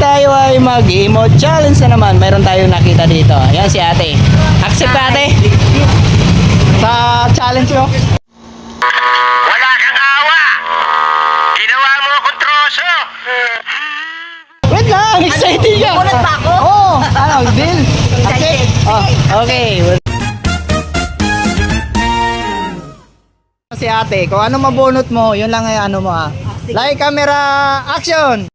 tayo ay mag-emote challenge na naman. Mayroon tayong nakita dito. Yan si ate. Accept ka ate? Sa challenge mo? Wala kang awa! Ginawa mo akong troso! Wait lang, excited ka. Bunot pa ako? Oo, ano, deal? Accept? Oh, okay. Si ate, kung ano mabunot mo, yun lang ay ano mo ah. Light camera, action!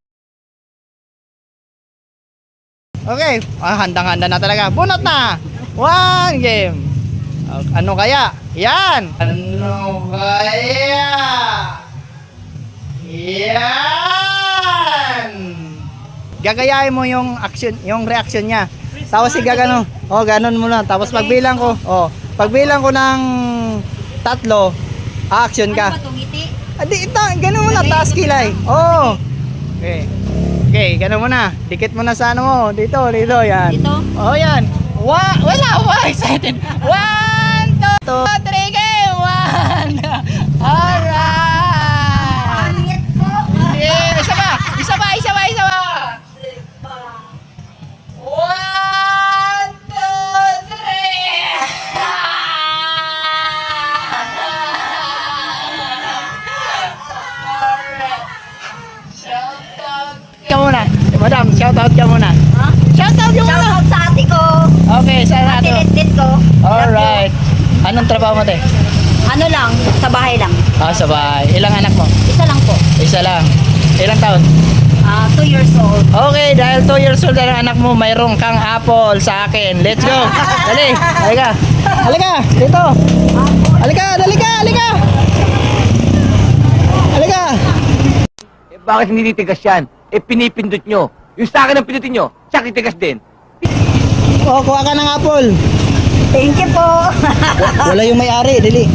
Okay, handang-handa na talaga. Bunot na! One game! Ano kaya? Yan! Ano kaya? Yan! Gagayahin mo yung action, yung reaction niya. Tapos gagano. Oh, ganon mo lang. Tapos pagbilang ko, pagbilang ko ng 3, action ka. Ano ba tungiti? Adi, ganun mo na, taas kilay. Oh. Okay. Okay, ganun mo na. Dikit mo na sa ano mo. Dito, yan. Dito? Oh, yan. Wala, excited. 1, 2, 3, game. 1. Alright. Pangit ko! Yeah, isa pa. 1, 2, 3. Ka muna. Madam, shoutout ka muna. Ha? Shoutout ka muna. Shoutout sa ate ko! Okay, sa Ate ano? Litlit ko! Alright. Anong trabaho mo, te? Ano lang, sa bahay lang. Sa bahay. Ilang anak mo? Isa lang po. Isa lang. Ilang taon? 2 years old. Okay, dahil 2 years old na ang anak mo, mayroon kang apple sa akin. Let's go. Dali. Halika. Halika. Dito. Halika. Halika. Bakit hindi titigas yan? Pinipindot nyo. Yung sa akin ang pindutin nyo, siya titigas din. Kuha ka ng apple. Thank you po! Wala yung may-ari, dali.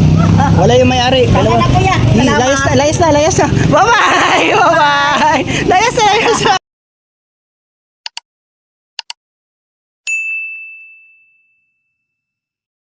Wala yung may-ari. Baka na kuya. Salamat. Layas na. Bye-bye. Layas na.